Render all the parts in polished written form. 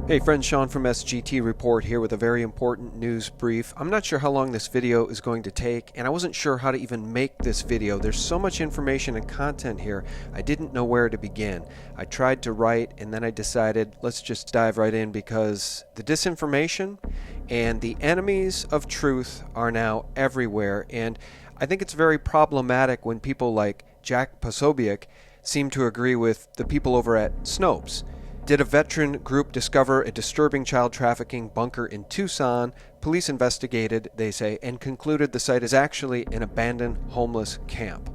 Hey friends, Sean from SGT Report here with a very important news brief. I'm not sure how long this video is going to take, and I wasn't sure how to even make this video. There's so much information and content here, I didn't know where to begin. I tried to write, and then I decided let's just dive right in because the disinformation and the enemies of truth are now everywhere, and I think it's very problematic when people like Jack Posobiec seem to agree with the people over at Snopes. Did a veteran group discover a disturbing child trafficking bunker in Tucson? Police investigated, they say, and concluded the site is actually an abandoned homeless camp.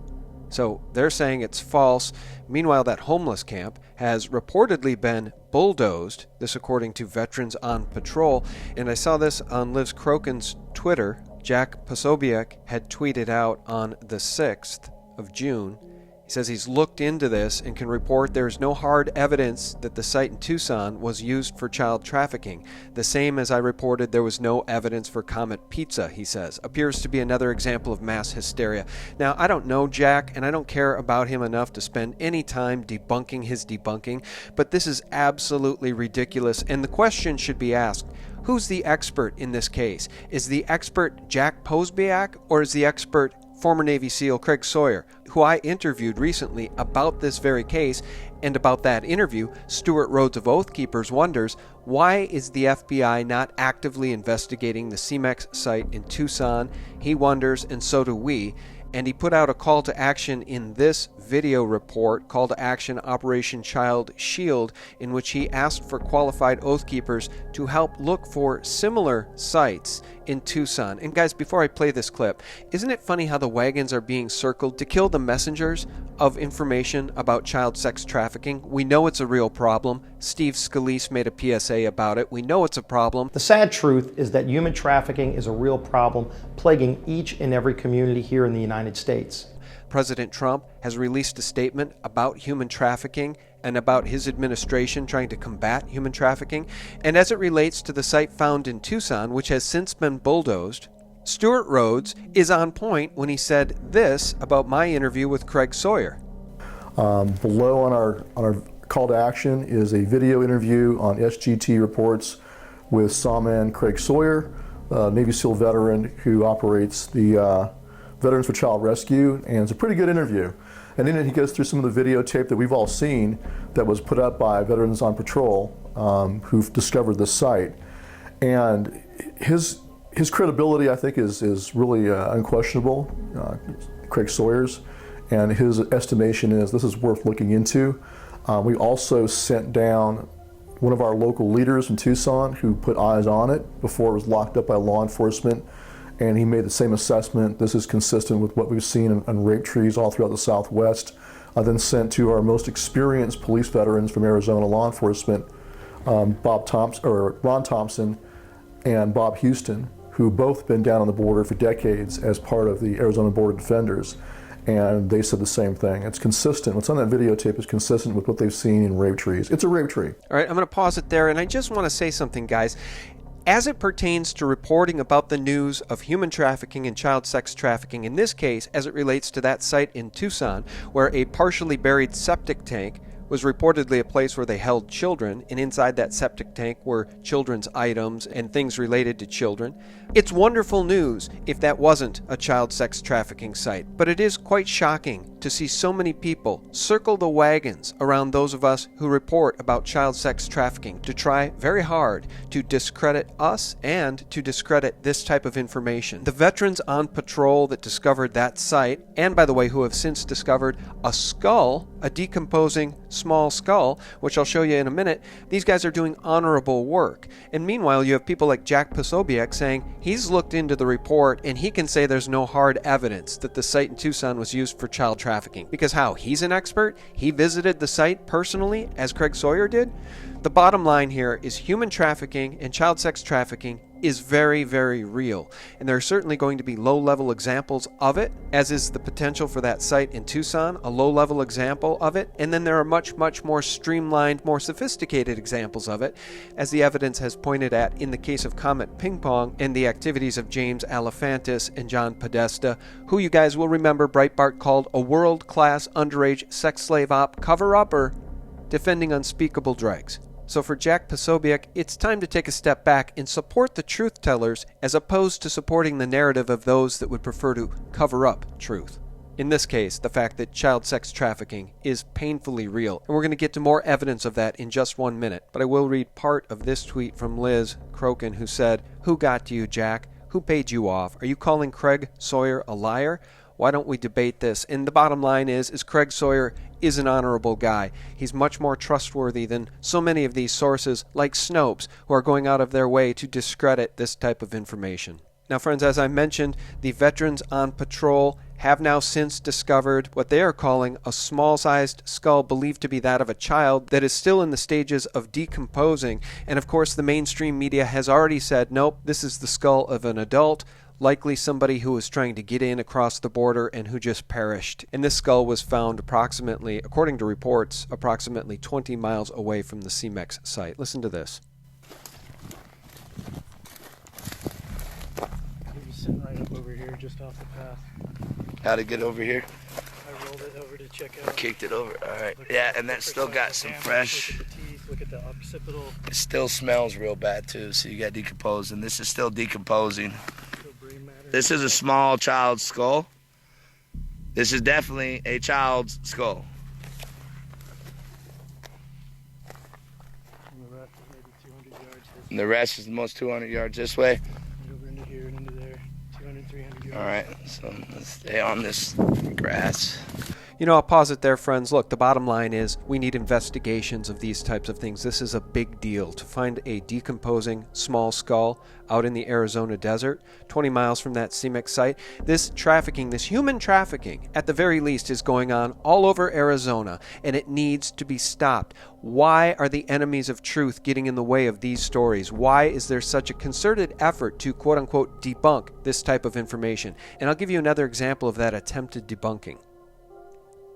So they're saying it's false. Meanwhile, that homeless camp has reportedly been bulldozed, this according to Veterans on Patrol. And I saw this on Liz Crokin's Twitter. Jack Posobiec had tweeted out on the 6th of June. He says he's looked into this and can report there is no hard evidence that the site in Tucson was used for child trafficking. The same as I reported there was no evidence for Comet Pizza, he says. Appears to be another example of mass hysteria. Now, I don't know Jack, and I don't care about him enough to spend any time debunking his debunking, but this is absolutely ridiculous, and the question should be asked, who's the expert in this case? Is the expert Jack Posobiec, or is the expert former Navy SEAL Craig Sawyer, who I interviewed recently about this very case? And about that interview, Stuart Rhodes of Oath Keepers wonders, why is the FBI not actively investigating the CMEX site in Tucson? He wonders, and so do we. And he put out a call to action in this video report, Call to Action Operation Child Shield, in which he asked for qualified Oath Keepers to help look for similar sites in Tucson. And guys, before I play this clip, isn't it funny how the wagons are being circled to kill the messengers of information about child sex trafficking? We know it's a real problem. Steve Scalise made a PSA about it. We know it's a problem. The sad truth is that human trafficking is a real problem plaguing each and every community here in the United States. President Trump has released a statement about human trafficking and about his administration trying to combat human trafficking. And as it relates to the site found in Tucson, which has since been bulldozed, Stuart Rhodes is on point when he said this about my interview with Craig Sawyer. Below on our call to action is a video interview on SGT Reports with Sawman Craig Sawyer, Navy SEAL veteran who operates the Veterans for Child Rescue, and it's a pretty good interview. And in it he goes through some of the videotape that we've all seen that was put up by Veterans on Patrol who've discovered this site. And his credibility, I think, is really unquestionable, Craig Sawyer's, and his estimation is this is worth looking into. We also sent down one of our local leaders in Tucson who put eyes on it before it was locked up by law enforcement, and he made the same assessment. This is consistent with what we've seen on rape trees all throughout the Southwest. I then sent to our most experienced police veterans from Arizona law enforcement, Ron Thompson and Bob Houston, who both been down on the border for decades as part of the Arizona Border Defenders, and they said the same thing. It's consistent. What's on that videotape is consistent with what they've seen in rape trees. It's a rape tree. All right, I'm going to pause it there, and I just want to say something, guys. As it pertains to reporting about the news of human trafficking and child sex trafficking, in this case, as it relates to that site in Tucson, where a partially buried septic tank was reportedly a place where they held children, and inside that septic tank were children's items and things related to children. It's wonderful news if that wasn't a child sex trafficking site, but it is quite shocking to see so many people circle the wagons around those of us who report about child sex trafficking to try very hard to discredit us and to discredit this type of information. The veterans on patrol that discovered that site, and by the way, who have since discovered a skull, a decomposing small skull, which I'll show you in a minute, these guys are doing honorable work. And meanwhile, you have people like Jack Posobiec saying he's looked into the report and he can say there's no hard evidence that the site in Tucson was used for child trafficking. Because how? He's an expert? He visited the site personally, as Craig Sawyer did? The bottom line here is human trafficking and child sex trafficking is very, very real. And there are certainly going to be low-level examples of it, as is the potential for that site in Tucson, a low-level example of it. And then there are much, much more streamlined, more sophisticated examples of it, as the evidence has pointed at in the case of Comet Ping Pong and the activities of James Alefantis and John Podesta, who you guys will remember Breitbart called a world-class underage sex slave op cover-up or defending unspeakable dregs. So for Jack Posobiec, it's time to take a step back and support the truth tellers as opposed to supporting the narrative of those that would prefer to cover up truth. In this case, the fact that child sex trafficking is painfully real, and we're going to get to more evidence of that in just 1 minute. But I will read part of this tweet from Liz Crokin, who said, "Who got to you, Jack? Who paid you off? Are you calling Craig Sawyer a liar? Why don't we debate this?" And the bottom line is Craig Sawyer is an honorable guy. He's much more trustworthy than so many of these sources like Snopes, who are going out of their way to discredit this type of information. Now, friends, as I mentioned, the veterans on patrol have now since discovered what they are calling a small-sized skull believed to be that of a child that is still in the stages of decomposing. And of course, the mainstream media has already said, nope, this is the skull of an adult, likely somebody who was trying to get in across the border and who just perished. And this skull was found approximately, according to reports, approximately 20 miles away from the CMEX site. Listen to this. Sitting right up over here, just off the path. How'd it get over here? I rolled it over to check out. Kicked it over. All right. Yeah, and that's still got some fresh. Look at the teeth. Look at the occipital. It still smells real bad too. So you got decomposing. This is still decomposing. Still brain matter. This is a small child's skull. This is definitely a child's skull. And the rest is maybe 200 yards. And the rest is almost 200 yards this way. And over into here and into there. 200, 300 yards. All right. So let's stay on this grass. You know, I'll pause it there, friends. Look, the bottom line is we need investigations of these types of things. This is a big deal. To find a decomposing small skull out in the Arizona desert, 20 miles from that CMEX site, this trafficking, this human trafficking, at the very least, is going on all over Arizona, and it needs to be stopped. Why are the enemies of truth getting in the way of these stories? Why is there such a concerted effort to, quote-unquote, debunk this type of information? And I'll give you another example of that attempted debunking.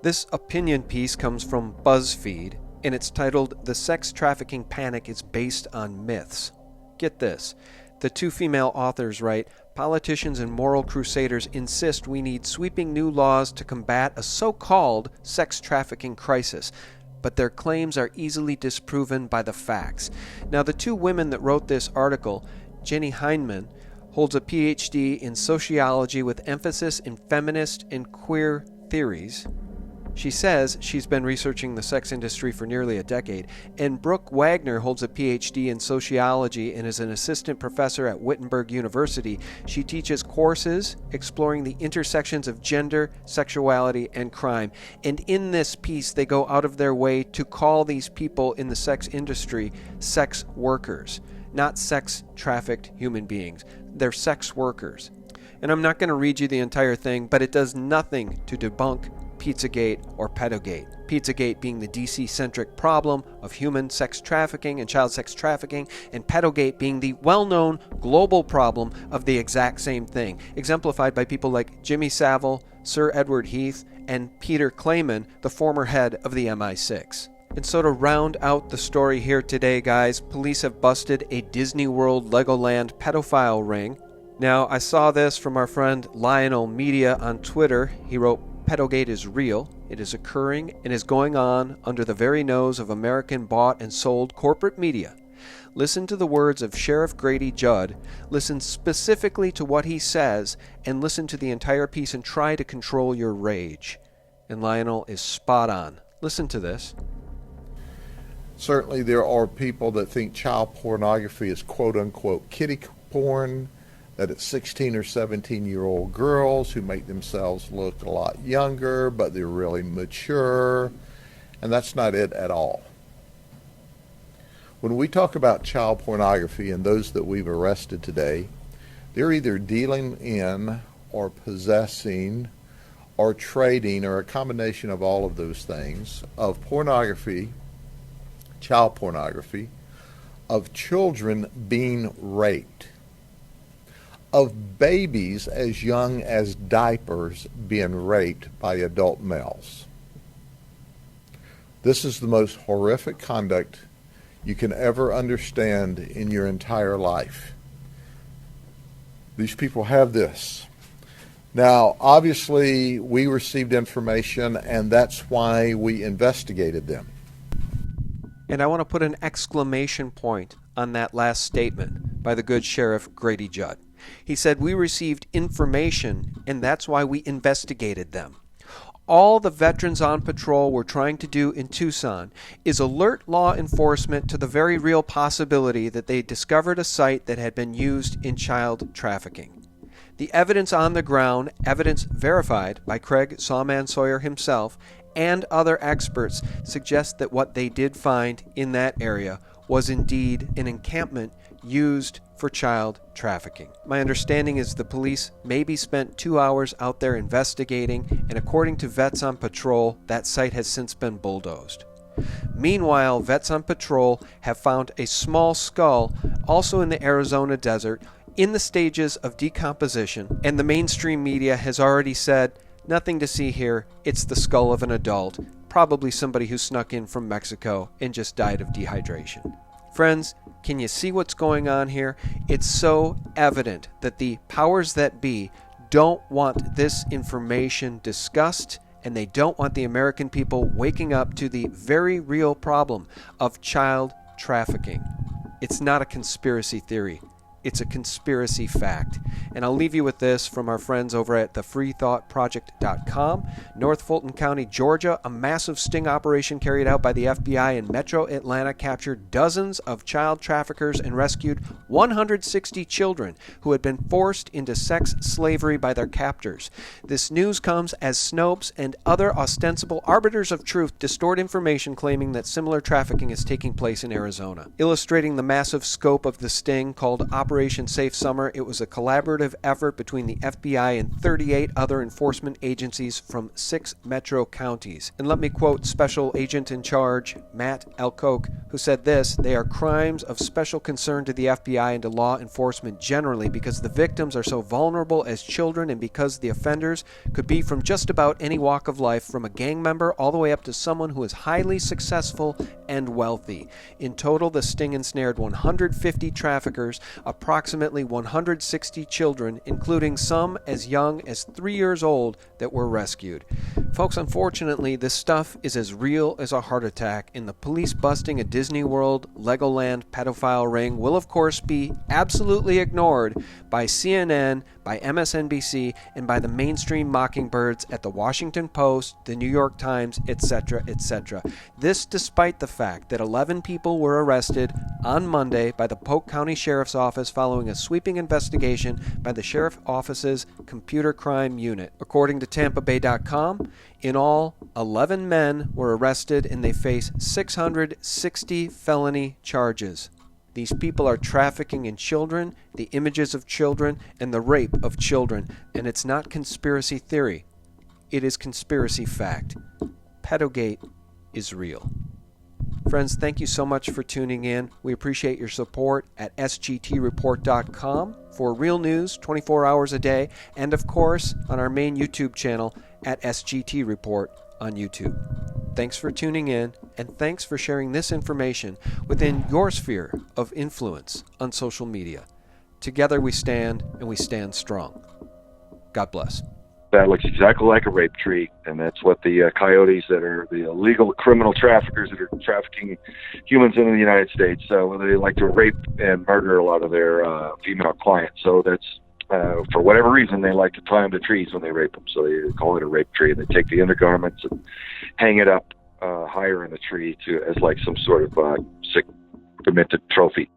This opinion piece comes from BuzzFeed, and it's titled, "The Sex Trafficking Panic is Based on Myths." Get this. The two female authors write, "Politicians and moral crusaders insist we need sweeping new laws to combat a so-called sex trafficking crisis, but their claims are easily disproven by the facts." Now, the two women that wrote this article, Jenny Heinemann, holds a PhD in sociology with emphasis in feminist and queer theories. She says she's been researching the sex industry for nearly a decade, and Brooke Wagner holds a PhD in sociology and is an assistant professor at Wittenberg University. She teaches courses exploring the intersections of gender, sexuality, and crime. And in this piece, they go out of their way to call these people in the sex industry sex workers, not sex-trafficked human beings. They're sex workers. And I'm not going to read you the entire thing, but it does nothing to debunk Pizzagate or Pedogate. Pizzagate being the DC-centric problem of human sex trafficking and child sex trafficking, and Pedogate being the well-known global problem of the exact same thing, exemplified by people like Jimmy Savile, Sir Edward Heath, and Peter Clayman, the former head of the MI6. And so to round out the story here today, guys, police have busted a Disney World Legoland pedophile ring. Now, I saw this from our friend Lionel Media on Twitter. He wrote, "Pedogate is real. It is occurring and is going on under the very nose of American bought and sold corporate media. Listen to the words of Sheriff Grady Judd. Listen specifically to what he says, and listen to the entire piece and try to control your rage." And Lionel is spot on. Listen to this. Certainly there are people that think child pornography is quote-unquote kiddie porn, that it's 16 or 17-year-old girls who make themselves look a lot younger, but they're really mature, and that's not it at all. When we talk about child pornography and those that we've arrested today, they're either dealing in or possessing or trading or a combination of all of those things of pornography, child pornography, of children being raped, of babies as young as diapers being raped by adult males. This is the most horrific conduct you can ever understand in your entire life. These people have this. Now, obviously, we received information, and that's why we investigated them. And I want to put an exclamation point on that last statement by the good Sheriff Grady Judd. He said, "We received information, and that's why we investigated them." All the veterans on patrol were trying to do in Tucson is alert law enforcement to the very real possibility that they discovered a site that had been used in child trafficking. The evidence on the ground, evidence verified by Craig Sawyer himself and other experts, suggests that what they did find in that area was indeed an encampment used for child trafficking. My understanding is the police maybe spent 2 hours out there investigating, and according to vets on patrol, that site has since been bulldozed. Meanwhile, vets on patrol have found a small skull also in the Arizona desert in the stages of decomposition, and the mainstream media has already said, "Nothing to see here, it's the skull of an adult, probably somebody who snuck in from Mexico and just died of dehydration." Friends, can you see what's going on here? It's so evident that the powers that be don't want this information discussed, and they don't want the American people waking up to the very real problem of child trafficking. It's not a conspiracy theory. It's a conspiracy fact. And I'll leave you with this from our friends over at thefreethoughtproject.com. North Fulton County, Georgia, a massive sting operation carried out by the FBI in Metro Atlanta captured dozens of child traffickers and rescued 160 children who had been forced into sex slavery by their captors. This news comes as Snopes and other ostensible arbiters of truth distort information claiming that similar trafficking is taking place in Arizona. Illustrating the massive scope of the sting called Operation Safe Summer, it was a collaborative effort between the FBI and 38 other enforcement agencies from 6 metro counties. And let me quote Special Agent in Charge, Matt Alcoke, who said this: "They are crimes of special concern to the FBI and to law enforcement generally because the victims are so vulnerable as children and because the offenders could be from just about any walk of life, from a gang member all the way up to someone who is highly successful and wealthy." In total, the sting ensnared 150 traffickers, approximately 160 children, including some as young as 3 years old, that were rescued. Folks, unfortunately, this stuff is as real as a heart attack, and the police busting a Disney World, Legoland pedophile ring will of course be absolutely ignored by CNN, by MSNBC, and by the mainstream mockingbirds at the Washington Post, the New York Times, etc., etc. This despite the fact that 11 people were arrested on Monday by the Polk County Sheriff's Office following a sweeping investigation by the Sheriff's Office's Computer Crime Unit. According to TampaBay.com, in all, 11 men were arrested and they face 660 felony charges. These people are trafficking in children, the images of children, and the rape of children. And it's not conspiracy theory. It is conspiracy fact. Pedogate is real. Friends, thank you so much for tuning in. We appreciate your support at sgtreport.com for real news 24 hours a day, and of course on our main YouTube channel at SGT Report on YouTube. Thanks for tuning in, and thanks for sharing this information within your sphere of influence on social media. Together we stand, and we stand strong. God bless. That looks exactly like a rape tree, and that's what the coyotes that are the illegal criminal traffickers that are trafficking humans into the United States. So they like to rape and murder a lot of their female clients. So that's for whatever reason, they like to climb the trees when they rape them. So they call it a rape tree, and they take the undergarments and hang it up higher in the tree as like some sort of sick, demented trophy.